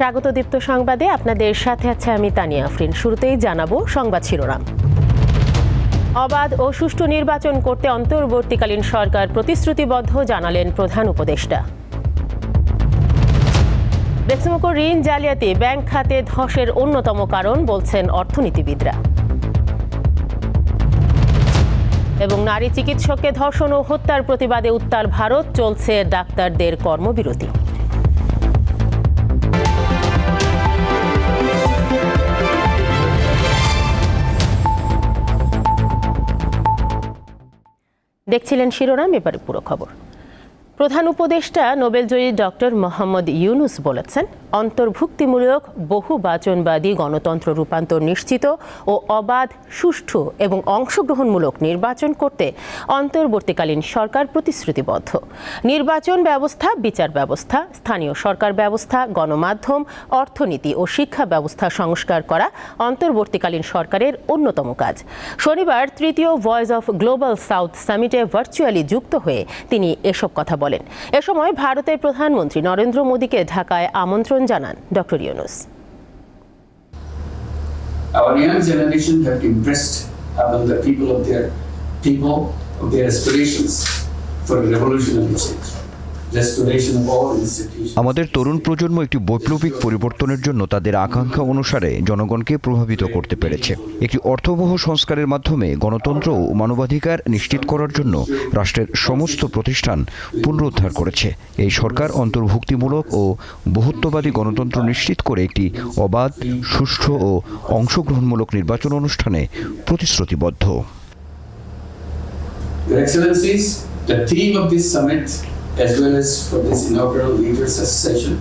স্বাগত দীপ্ত সংবাদে, আপনাদের সাথে আছে আমি তানিয়া আফরিন। শুরুতেই জানাবো সংবাদ শিরোনাম। অবাধ ও সুষ্ঠু নির্বাচন করতে অন্তর্বর্তীকালীন সরকার প্রতিশ্রুতিবদ্ধ, জানালেন প্রধান উপদেষ্টা। বেক্সিমকো ঋণ জালিয়াতি ব্যাংক খাতে ধসের অন্যতম কারণ বলছেন অর্থনীতিবিদরা। এবং নারী চিকিৎসককে ধর্ষণ ও হত্যার প্রতিবাদে উত্তাল ভারত, চলছে ডাক্তারদের কর্মবিরতি। দেখছিলেন শিরোনাম, এবারে পুরো খবর। প্রধান উপদেষ্টা নোবেলজয়ী ডক্টর মোহাম্মদ ইউনুস বলেছেন, অন্তর্ভুক্তিমূলক বহুবাচনবাদী গণতন্ত্র রূপান্তর নিশ্চিত ও অবাধ, সুষ্ঠু এবং অংশগ্রহণমূলক নির্বাচন করতে অন্তর্বর্তীকালীন সরকার প্রতিশ্রুতিবদ্ধ। নির্বাচন ব্যবস্থা, বিচার ব্যবস্থা, স্থানীয় সরকার ব্যবস্থা, গণমাধ্যম, অর্থনীতি ও শিক্ষা ব্যবস্থা সংস্কার করা অন্তর্বর্তীকালীন সরকারের অন্যতম কাজ। শনিবার তৃতীয় ভয়েস অফ গ্লোবাল সাউথ সামিটে ভার্চুয়ালি যুক্ত হয়ে তিনি এসব কথা বলেন। এ সময় ভারতের প্রধানমন্ত্রী নরেন্দ্র মোদীকে ঢাকায় আমন্ত্রণ জানান doctor Yunus. Our young generation have impressed upon the people of their aspirations for a revolutionary change. আমাদের তরুণ প্রজন্ম একটি বৈপ্লবিক পরিবর্তনের জন্য তাদের আকাঙ্ক্ষা অনুসারে জনগণকে প্রভাবিত করতে পেরেছে। একটি অর্থবহ সংস্কারের মাধ্যমে গণতন্ত্র ও মানবাধিকার নিশ্চিত করার জন্য রাষ্ট্রের সমস্ত প্রতিষ্ঠান পুনরুদ্ধার করেছে। এই সরকার অন্তর্ভুক্তিমূলক ও বহুত্ববাদী গণতন্ত্র নিশ্চিত করে একটি অবাধ, সুষ্ঠু ও অংশগ্রহণমূলক নির্বাচন অনুষ্ঠানে প্রতিশ্রুতিবদ্ধ। Your Excellencies, the theme of this summit as well as for this inaugural leaders session.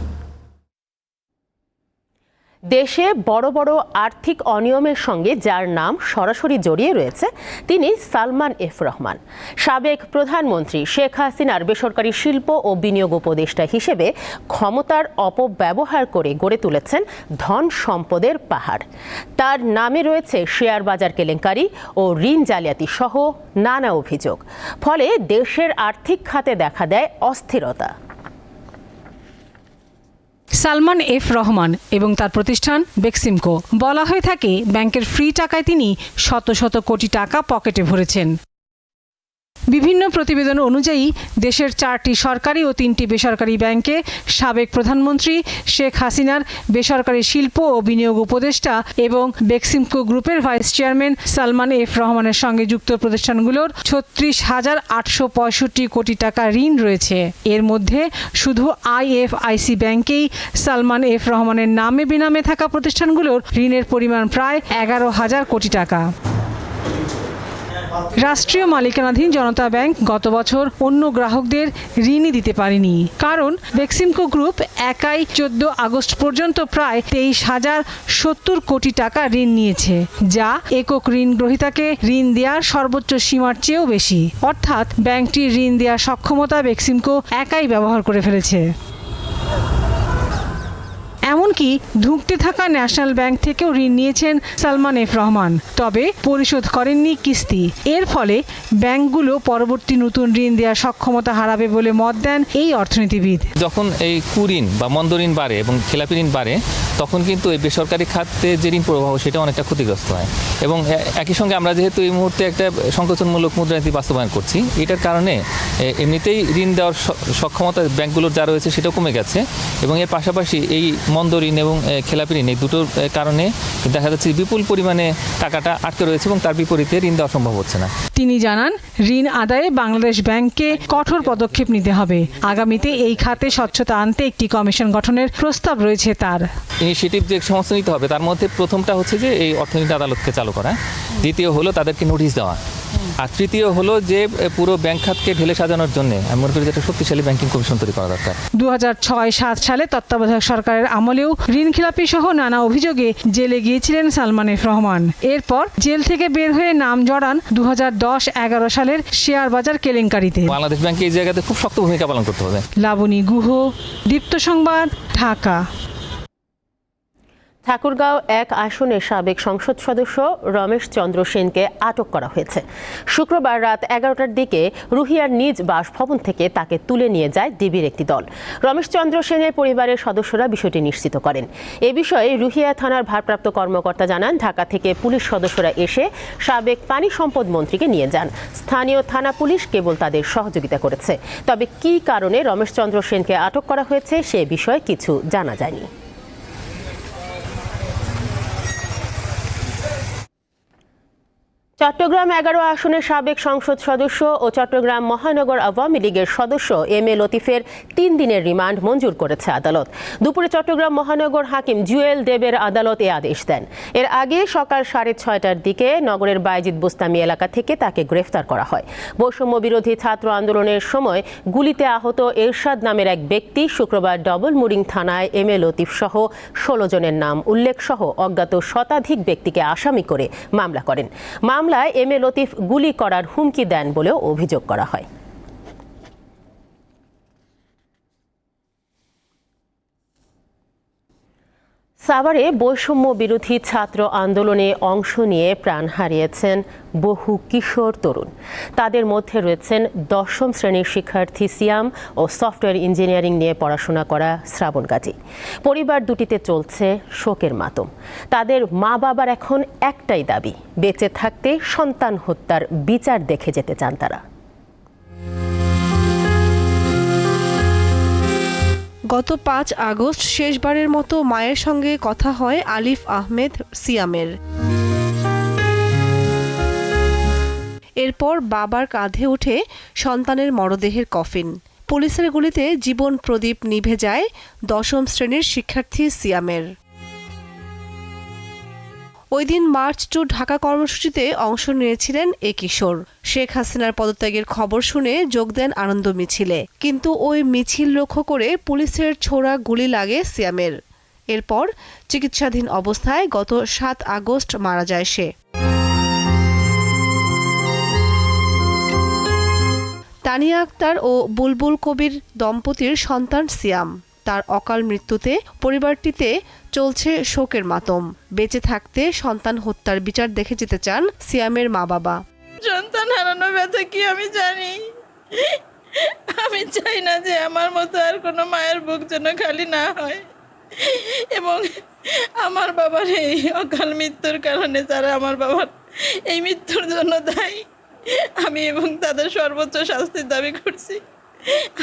দেশে বড় বড় আর্থিক অনিয়মের সঙ্গে যার নাম সরাসরি জড়িয়ে রয়েছে তিনি সালমান এফ রহমান। সাবেক প্রধানমন্ত্রী শেখ হাসিনার বেসরকারি শিল্প ও বিনিয়োগ উপদেষ্টা হিসেবে ক্ষমতার অপব্যবহার করে গড়ে তুলেছেন ধন সম্পদের পাহাড়। তার নামে রয়েছে শেয়ার বাজার কেলেঙ্কারি ও ঋণ জালিয়াতি সহ নানা অভিযোগ। ফলে দেশের আর্থিক খাতে দেখা দেয় অস্থিরতা। সালমান এফ রহমান এবং তার প্রতিষ্ঠান বেক্সিমকো, বলা হয়ে থাকে ব্যাংকের ফ্রি টাকায় তিনি শত শত কোটি টাকা পকেটে ভরেছেন। বিভিন্ন প্রতিবেদন অনুযায়ী দেশের 4টি সরকারি ও 3টি বেসরকারি ব্যাংকে সাবেক প্রধানমন্ত্রী শেখ হাসিনার বেসরকারি শিল্প ও বিনিয়োগ উপদেষ্টা এবং বেক্সিমকো গ্রুপের ভাইস চেয়ারম্যান সালমান এফ রহমানের সঙ্গে যুক্ত প্রতিষ্ঠানগুলোর 36,865 কোটি টাকা ঋণ রয়েছে। এর মধ্যে শুধু আইএফআইসি ব্যাংকেই সালমান এফ রহমানের নামে বেনামে থাকা প্রতিষ্ঠানগুলোর ঋণের পরিমাণ প্রায় 11,000 কোটি টাকা। রাষ্ট্রীয় মালিকানাধীন জনতা ব্যাংক গত বছর অন্য গ্রাহকদের ঋণই দিতে পারেনি, কারণ বেক্সিমকো গ্রুপ একাই 14 আগস্ট পর্যন্ত প্রায় 23,070 কোটি টাকা ঋণ নিয়েছে, যা একক ঋণ গ্রহীতাকে ঋণ দেওয়ার সর্বোচ্চ সীমার চেয়েও বেশি। অর্থাৎ ব্যাংকটির ঋণ দেওয়ার সক্ষমতা বেক্সিমকো একাই ব্যবহার করে ফেলেছে। এমনকি ধুঁকতে থাকা ন্যাশনাল ব্যাংক থেকেও ঋণ নিয়েছেন সালমান এফ রহমান, তবে পরিশোধ করেননি কিস্তি। এর ফলে ব্যাংকগুলো পরবর্তী নতুন ঋণ দেওয়ার সক্ষমতা হারাবে বলে মত দেন এই অর্থনীতিবিদ। যখন এই কুঋণ বা মন্দ ঋণ বাড়ে এবং খেলাপি ঋণ বাড়ে, তখন কিন্তু এই বেসরকারি খাতে যে ঋণ প্রবাহ সেটা অনেকটা ক্ষতিগ্রস্ত হয়। এবং একই সঙ্গে আমরা যেহেতু এই মুহূর্তে একটা সংকোচনমূলক মুদ্রানীতি বাস্তবায়ন করছি, এটার কারণে এমনিতেই ঋণ দেওয়ার সক্ষমতা ব্যাংকগুলোর যা রয়েছে সেটাও কমে গেছে। এবং এর পাশাপাশি এই মন্দ ঋণ এবং খেলাপি ঋণ, এই দুটোর কারণে দেখা যাচ্ছে বিপুল পরিমাণে টাকাটা আটকে রয়েছে এবং তার বিপরীতে ঋণ দেওয়া সম্ভব হচ্ছে না। তিনি জানান, ঋণ আদায়ে বাংলাদেশ ব্যাংককে কঠোর পদক্ষেপ নিতে হবে। আগামীতে এই খাতে স্বচ্ছতা আনতে একটি কমিশন গঠনের প্রস্তাব রয়েছে তার। ইনিশিয়েটিভ যে সমস্ত নিতে হবে, তার মধ্যে প্রথমটা হচ্ছে যে এই অর্থনীতি আদালতকে চালু করা, দ্বিতীয় হলো তাদেরকে নোটিশ দেওয়া, আর তৃতীয় হলো যে পুরো ব্যাংক খাতকে ঢেলে সাজানোর জন্য আমি মনে করি যে একটা শক্তিশালী ব্যাংকিং কমিশন তৈরি করা দরকার। 2006-07 সালে তত্ত্বাবধায়ক সরকারের আমলেও ঋণ খেলাপি সহ নানা অভিযোগে জেলে গিয়েছিলেন সালমান এফ রহমান। এরপর জেল থেকে বের হয়ে নাম জড়ান 2010-11 সালের শেয়ার বাজার কেলেঙ্কারিতে। বাংলাদেশ ব্যাংকে এই জায়গাতে খুব শক্ত ভূমিকা পালন করতে হবে। লাবণী গুহ, দীপ্ত সংবাদ, ঢাকা। ঠাকুরগাঁও 1 আসনের সাবেক সংসদ সদস্য রমেশ চন্দ্র সেনকে আটক করা হয়েছে। শুক্রবার রাত 11টার দিকে রুহিয়ার নিজ বাসভবন থেকে তাকে তুলে নিয়ে যায় ডিবির একটি দল। রমেশ চন্দ্র সেনের পরিবারের সদস্যরা বিষয়টি নিশ্চিত করেন। এ বিষয়ে রুহিয়া থানার ভারপ্রাপ্ত কর্মকর্তা জানান, ঢাকা থেকে পুলিশ সদস্যরা এসে সাবেক পানি সম্পদ মন্ত্রীকে নিয়ে যান। স্থানীয় থানা পুলিশ কেবল তাদের সহযোগিতা করেছে। তবে কী কারণে রমেশ চন্দ্র সেনকে আটক করা হয়েছে সে বিষয়ে কিছু জানা যায়নি। চট্টগ্রাম 11 আসনের সাবেক সংসদ সদস্য ও চট্টগ্রাম মহানগর আওয়ামী লীগের সদস্য এম.এ. লতিফের 3 দিনের রিমান্ড মঞ্জুর করেছে আদালত। দুপুরে চট্টগ্রাম মহানগর হাকিম জুয়েল দেবের আদালত এ আদেশ দেন। এর আগে সকাল 6:30টার দিকে নগরের বাইজিদ বোস্তামি এলাকা থেকে তাকে গ্রেফতার করা হয়। বৈষম্য বিরোধী ছাত্র আন্দোলনের সময় গুলিতে আহত এরশাদ নামের এক ব্যক্তি শুক্রবার ডবল মুরিং থানায় এম.এ. লতিফ সহ 16 জনের নাম উল্লেখ সহ অজ্ঞাত শতাধিক ব্যক্তিকে আসামি করে মামলা করেন। মামলায় এম.এ. লতিফ গুলি করার হুমকি দেন বলেও অভিযোগ করা হয়। সাভারে বৈষম্য বিরোধী ছাত্র আন্দোলনে অংশ নিয়ে প্রাণ হারিয়েছেন বহু কিশোর তরুণ। তাদের মধ্যে রয়েছেন 10ম শ্রেণীর শিক্ষার্থী সিয়াম ও সফটওয়্যার ইঞ্জিনিয়ারিং নিয়ে পড়াশোনা করা শ্রাবণ গাজী। পরিবার দুটিতে চলছে শোকের মাতম। তাদের মা বাবার এখন একটাই দাবি, বেঁচে থাকতে সন্তান হত্যার বিচার দেখে যেতে চান তারা। গত 5 আগস্ট শেষবারের মতো মায়ের সঙ্গে কথা হয় আলিফ আহমেদ সিয়ামের। এরপর বাবার কাঁধে উঠে সন্তানের মরদেহের কফিন। পুলিশের গুলিতে জীবন প্রদীপ নিভে যায় 10ম শ্রেণীর শিক্ষার্থী সিয়ামের। ওই দিন মার্চ টু ঢাকা কর্মসূচিতে অংশ নিয়েছিলেন এ কিশোর। শেখ হাসিনার পদত্যাগের খবর শুনে যোগ দেন আনন্দ মিছিলে, কিন্তু ওই মিছিল লক্ষ্য করে পুলিশের ছোড়া গুলি লাগে সিয়ামের। এরপর চিকিৎসাধীন অবস্থায় গত 7 আগস্ট মারা যায় সে। তানিয়া আক্তার ও বুলবুল কবির দম্পতির সন্তান সিয়াম। তার অকাল মৃত্যুতে পরিবারটিতে চলছে শোকের মাতম। বেঁচে থাকতে সন্তান হত্যার বিচার দেখে যেতে চান সিয়ামের মা বাবা। সন্তান হারানো ব্যথা কি আমি জানি। আমি চাই না যে আমার মতো আর কোনো মায়ের বুক যেন খালি না হয়, এবং আমার বাবার এই অকাল মৃত্যুর কারণে যারা আমার বাবার এই মৃত্যুর জন্য দায়ী, আমি এবং তাদের সর্বোচ্চ শাস্তির দাবি করছি।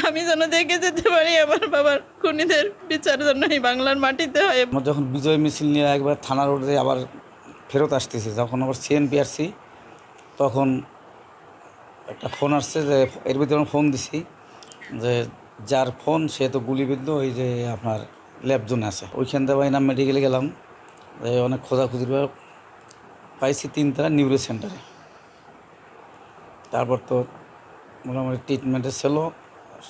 আমি যেন দেখে যেতে পারি আমার বাবার খুনিদের বিচার জন্য এই বাংলার মাটিতে হয়। যখন বিজয় মিছিল নিয়ে একবার থানা রোডে আবার ফেরত আসতেছি, যখন আবার সিএনপি আসছি, তখন একটা ফোন আসছে, যে এর ভিতরে ফোন দিছি যে যার ফোন সে তো গুলিবিদ্ধ, ওই যে আপনার ল্যাব জোনে আছে। ওইখান থেকে বাইনাম মেডিকেলে গেলাম, অনেক খোঁজাখুঁজির পাইছি 3 তারা নিউরো সেন্টারে। তারপর তো মোটামুটি ট্রিটমেন্টে ছিল।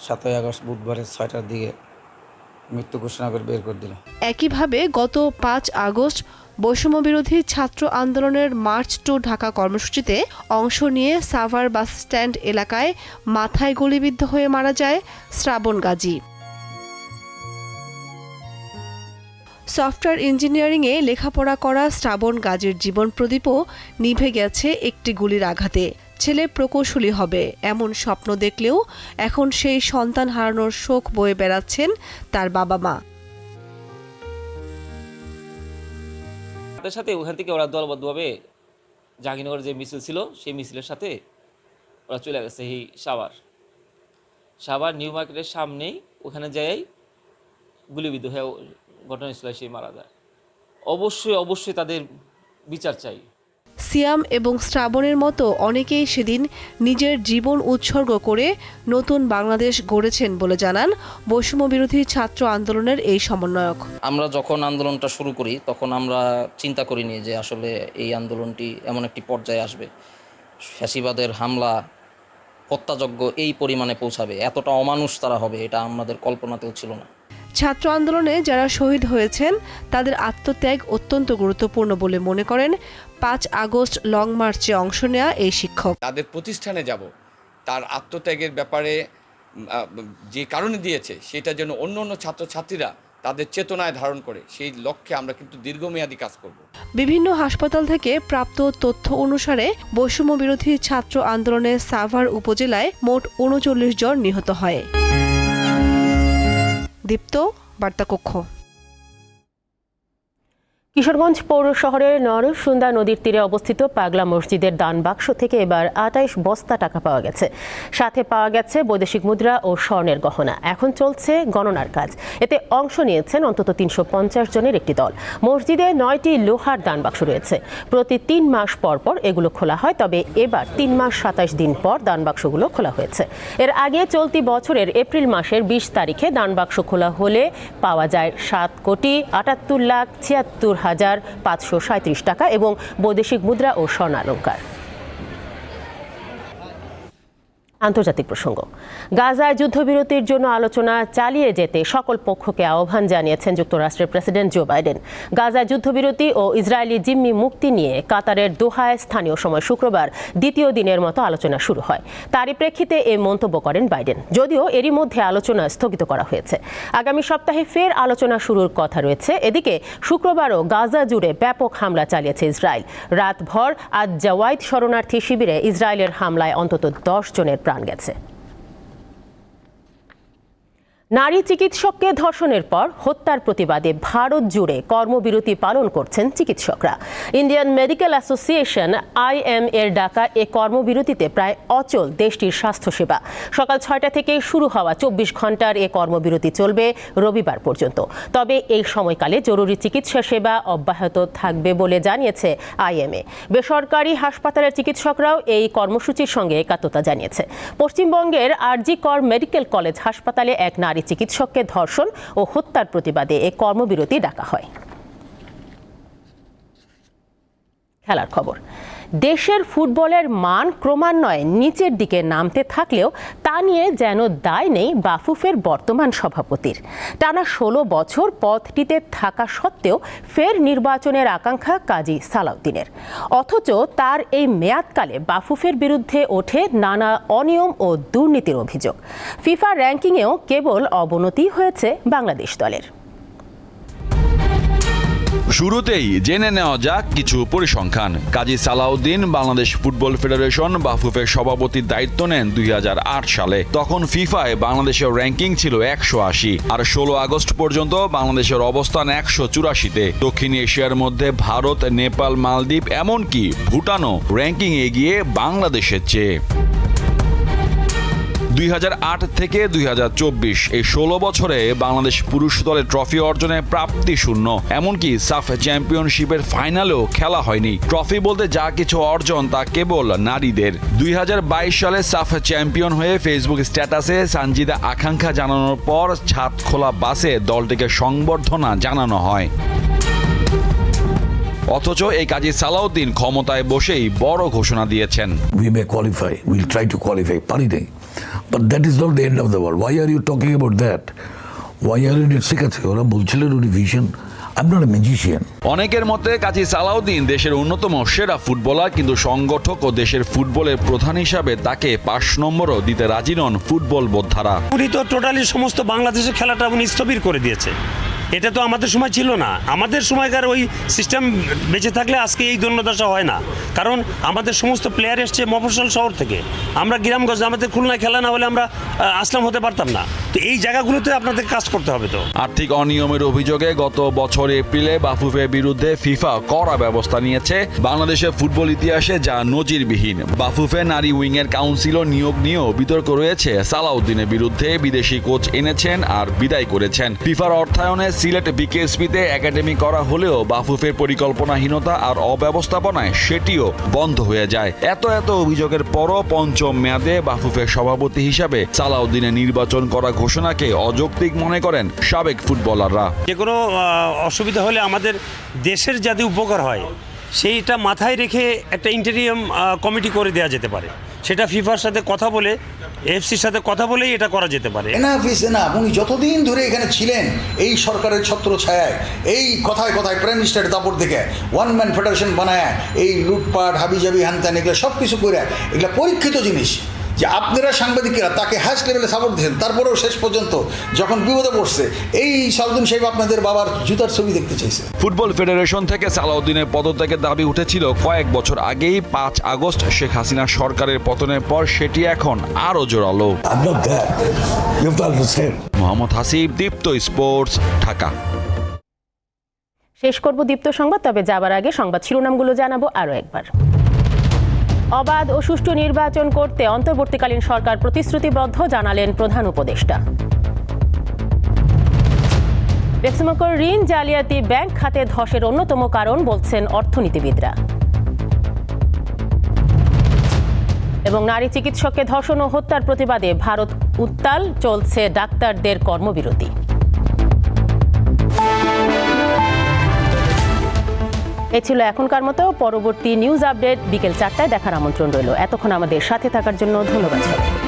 7 আগস্ট বুধবারে 6টার দিকে মৃত্যু ঘোষণা করে বের করে দিল। একইভাবে গত 5 আগস্ট বৈষম্য বিরোধী ছাত্র আন্দোলনের মার্চ টু ঢাকা কর্মসূচিতে অংশ নিয়ে সাভার বাস স্ট্যান্ড এলাকায় মাথায় গুলিবিদ্ধ হয়ে মারা যায় শ্রাবণ গাজী। সফটওয়্যার ইঞ্জিনিয়ারিংয়ে লেখাপড়া করা শ্রাবণ গাজীর জীবন প্রদীপও নিভে গেছে একটি গুলির আঘাতে। ছেলে প্রকৌশলী হবে এমন স্বপ্ন দেখলেও এখন সেই সন্তান হারানোর শোক বয়ে বেড়াচ্ছেন তার বাবা মা। তাদের সাথে ওখান থেকে ওরা দলবদ্ধভাবে জাহাঙ্গীরনগর যে মিছিল ছিল সেই মিছিলের সাথে ওরা চলে গেছে এই সাভার নিউ মার্কেটের সামনেই, ওখানে যাই গুলিবিদ্ধ হয়ে ঘটনাস্থলে সেই মারা যায়। অবশ্যই তাদের বিচার চাই। সিয়াম এবং শ্রাবণের মতো অনেকেই সেদিন নিজের জীবন উৎসর্গ করে নতুন বাংলাদেশ গড়েছেন বলে জানান বৈষম্য বিরোধী ছাত্র আন্দোলনের এই সমন্বয়ক। আমরা যখন আন্দোলনটা শুরু করি তখন আমরা চিন্তা করিনি যে আসলে এই আন্দোলনটি এমন একটি পর্যায়ে আসবে, ফ্যাসিবাদের হামলা হত্যাযজ্ঞ এই পরিমাণে পৌঁছাবে, এতটা অমানুষ তারা হবে, এটা আমাদের কল্পনাতেও ছিল না। ছাত্র আন্দোলনে যারা শহীদ হয়েছেন তাদের আত্মত্যাগ অত্যন্ত গুরুত্বপূর্ণ বলে মনে করেন 5 আগস্ট লং মার্চে অংশ নেওয়া এই শিক্ষক। তাদের প্রতিষ্ঠানে যাব, তার আত্মত্যাগের ব্যাপারে যে কারণে দিয়েছে সেটা যেন অন্য ছাত্রছাত্রীরা তাদের চেতনায় ধারণ করে সেই লক্ষ্যে আমরা কিন্তু দীর্ঘমেয়াদী কাজ করব। বিভিন্ন হাসপাতাল থেকে প্রাপ্ত তথ্য অনুসারে বৈষম্য বিরোধী ছাত্র আন্দোলনে সাভার উপজেলায় মোট ৩৯ জন নিহত হয়। দীপ্ত, বার্তাকক্ষ। কিশোরগঞ্জ পৌর শহরের নরসুন্দা নদীর তীরে অবস্থিত পাগলা মসজিদের দান বাক্স থেকে এবার ২৮ বস্তা টাকা পাওয়া গেছে। সাথে পাওয়া গেছে বৈদেশিক মুদ্রা ও স্বর্ণের গহনা। এখন চলছে গণনার কাজ। এতে অংশ নিয়েছেন অন্তত ৩৫০ জনের একটি দল। মসজিদে ৯টি লোহার দান বাক্স রয়েছে। প্রতি ৩ মাস পর পর এগুলো খোলা হয়, তবে এবার ৩ মাস ২৭ দিন পর দান বাক্সগুলো খোলা হয়েছে। এর আগে চলতি বছরের এপ্রিল মাসের ২০ তারিখে দান বাক্স খোলা হলে পাওয়া যায় ৭,৭৮,৭৬,৫৩৭ টাকা এবং বৈদেশিক মুদ্রা ও স্বর্ণালংকার। আন্তর্জাতিক প্রসঙ্গ। গাজায় যুদ্ধবিরতির জন্য আলোচনা চালিয়ে যেতে সকল পক্ষকে আহ্বান জানিয়েছেন যুক্তরাষ্ট্রের প্রেসিডেন্ট জো বাইডেন। গাজায় যুদ্ধবিরতি ও ইসরায়েলি জিম্মি মুক্তি নিয়ে কাতারের দোহায় স্থানীয় সময় শুক্রবার দ্বিতীয় দিনের মতো আলোচনা শুরু হয়। তারই প্রেক্ষিতে এই মন্তব্য করেন বাইডেন। যদিও এরই মধ্যে আলোচনা স্থগিত করা হয়েছে। আগামী সপ্তাহে ফের আলোচনা শুরুর কথা রয়েছে। এদিকে শুক্রবারও গাজা জুড়ে ব্যাপক হামলা চালিয়েছে ইসরায়েল। রাতভর আজ জাওয়াইদ শরণার্থী শিবিরে ইসরায়েলের হামলায় অন্তত ১০ জনের প্রাণ গেছে। নারী চিকিৎসককে ধর্ষণের পর হত্যার প্রতিবাদে ভারত জুড়ে কর্মবিরতি পালন করছেন চিকিৎসকরা। ইন্ডিয়ান মেডিকেল অ্যাসোসিয়েশন IM এর ডাকা এ কর্মবিরতিতে প্রায় অচল দেশটির স্বাস্থ্যসেবা। সকাল ৬টা থেকে শুরু হওয়া ২৪ ঘন্টার এ কর্মবিরতি চলবে রবিবার পর্যন্ত। তবে এই সময়কালে জরুরি চিকিৎসা সেবা অব্যাহত থাকবে বলে জানিয়েছে IMA। বেসরকারি হাসপাতালের চিকিৎসকরাও এই কর্মসূচির সঙ্গে একাত্মতা জানিয়েছে। পশ্চিমবঙ্গের RG কর মেডিকেল কলেজ হাসপাতালে এক নারী চিকিৎসককে ধর্ষণ ও হত্যার প্রতিবাদে এই কর্মবিরতি ডাকা হয়। খেলার খবর। দেশের ফুটবলের মান ক্রমান্বয়ে নিচের দিকে নামতে থাকলেও তা নিয়ে যেন দায় নেই বাফুফের বর্তমান সভাপতির। টানা ১৬ বছর পদটিতে থাকা সত্ত্বেও ফের নির্বাচনের আকাঙ্ক্ষা কাজী সালাউদ্দিনের। অথচ তার এই মেয়াদকালে বাফুফের বিরুদ্ধে ওঠে নানা অনিয়ম ও দুর্নীতির অভিযোগ। ফিফা র্যাঙ্কিংয়েও কেবল অবনতি হয়েছে বাংলাদেশ দলের। শুরুতেই জেনে নেওয়া যাক কিছু পরিসংখ্যান। কাজী সালাউদ্দিন বাংলাদেশ ফুটবল ফেডারেশন বাফুফের সভাপতির দায়িত্ব নেন ২০০৮ সালে। তখন ফিফায় বাংলাদেশের র্যাঙ্কিং ছিল ১৮০, আর ১৬ আগস্ট পর্যন্ত বাংলাদেশের অবস্থান ১৮৪-তে। দক্ষিণ এশিয়ার মধ্যে ভারত, নেপাল, মালদ্বীপ এমনকি ভুটানও র্যাঙ্কিং এগিয়ে বাংলাদেশের চেয়ে। ২০০৮ থেকে ২০২৪ এই ১৬ বছরে বাংলাদেশ পুরুষ দলের ট্রফি অর্জনে প্রাপ্তি শূন্য। এমনকি সাফ চ্যাম্পিয়নশিপের ফাইনালেও খেলা হয়নি। ট্রফি বলতে যা কিছু অর্জন তা কেবল নারীদের। ২০২২ সালে সাফ চ্যাম্পিয়ন হয়ে ফেসবুক স্ট্যাটাসে সানজিদা আকাঙ্ক্ষা জানানোর পর ছাদ খোলা বাসে দলটিকে সংবর্ধনা জানানো হয়। অথচ এই কাজী সালাউদ্দিন ক্ষমতায় বসেই বড় ঘোষণা দিয়েছেন। We may qualify, we'll try to qualify, পারি নাই। But that is not the end of the world. Why are you talking about that? Why are you ঠিক আছে, ওরা বলছিলেন উনি vision. I'm not a magician. অনেকের মতে কাজী সালাউদ্দিন দেশের অন্যতম সেরা ফুটবলার, কিন্তু সংগঠক ও দেশের ফুটবলের প্রধান হিসাবে তাকে ৫ নম্বরও দিতে রাজি নন ফুটবল বোদ্ধারা। উনি তো টোটালি সমস্ত বাংলাদেশের খেলাটা উনি স্থবির করে দিয়েছে। এটা তো আমাদের সময় ছিল না। আমাদের সময়কার ওই সিস্টেম বেঁচে থাকলে আজকে এই দণ্ডদশা হয় না। কারণ আমাদের সমস্ত প্লেয়ার এসছে মফস্বল শহর থেকে। আমরা গ্রামগঞ্জ, আমাদের খুলনায় খেলা না হলে আমরা আসলাম হতে পারতাম না। তো এই জায়গাগুলোতে আপনাদের কাজ করতে হবে। তো আর্থিক অনিয়মের অভিযোগে গত বছর এপ্রিলে বাফুফের বিরুদ্ধে ফিফা কড়া ব্যবস্থা নিয়েছে। বাংলাদেশের ফুটবল ইতিহাসে যা নজিরবিহীন। বাফুফে নারী উইংয়ের কাউন্সিলর নিয়োগ নিয়েও বিতর্ক রয়েছে। সালাউদ্দিনের বিরুদ্ধে বিদেশি কোচ এনেছেন আর বিদায় করেছেন। ফিফার অর্থায়নে সিলেট বিকেএসপিতে একাডেমি করা হলেও বাফুফের পরিকল্পনাহীনতা আর অব্যবস্থাপনায় সেটিও বন্ধ হয়ে যায়। এত অভিযোগের পরও পঞ্চম মেয়াদে বাফুফের সভাপতি হিসাবে সালাউদ্দিনের নির্বাচন করা ঘোষণাকে অযৌক্তিক মনে করেন সাবেক ফুটবলাররা। যে কোনো অসুবিধা হলে আমাদের দেশের যাতে উপকার হয় সেইটা মাথায় রেখে একটা ইন্টারিয়াম কমিটি করে দেওয়া যেতে পারে। সেটা ফিফার সাথে কথা বলে, এফসির সাথে কথা বলেই এটা করা যেতে পারে। উনি যতদিন ধরে এখানে ছিলেন এই সরকারের ছত্রছায়ায়, এই কথায় কথায় প্রাইম মিনিস্টারের দাপট দেখে ওয়ান ম্যান ফেডারেশন বানায় এই লুটপাট হাবিজাবি হ্যানত্যান এগুলো সব কিছু করে, এগুলো পরীক্ষিত জিনিস। যে আপনারা সাংবাদিকেরা তাকে হাইস্ট লেভেলে সাপোর্ট দিয়েছেন, তারপরেও শেষ পর্যন্ত যখন বিপদে পড়ছে এই সাউদ্দিন সাহেব আপনাদের বাবার জুতার ছবি দেখতে চাইছে। ফুটবল ফেডারেশন থেকে সালাউদ্দিনের পদত্যাগের দাবি উঠেছিল কয়েক বছর আগেই। 5 আগস্ট শেখ হাসিনা সরকারের পতনের পর সেটি এখন আরও জোরালো। মোহাম্মদ হাসিব, দীপ্ত স্পোর্টস, ঢাকা। শেষ করব দীপ্ত সংবাদ, তবে যাবার আগে সংবাদ শিরোনামগুলো জানাবো আরও একবার। অবাধ ও সুষ্ঠু নির্বাচন করতে অন্তর্বর্তীকালীন সরকার প্রতিশ্রুতিবদ্ধ, জানালেন প্রধান উপদেষ্টা। বেক্সিমকোর ঋণ জালিয়াতি ব্যাংক খাতে ধসের অন্যতম কারণ বলছেন অর্থনীতিবিদরা। এবং নারী চিকিৎসককে ধর্ষণ ও হত্যার প্রতিবাদে ভারত উত্তাল, চলছে ডাক্তারদের কর্মবিরতি। এই ছিল এখনকার মতো। পরবর্তী নিউজ আপডেট বিকেল 4টায় দেখার আমন্ত্রণ রইল। এতক্ষণ আমাদের সাথে থাকার জন্য ধন্যবাদ সবাইকে।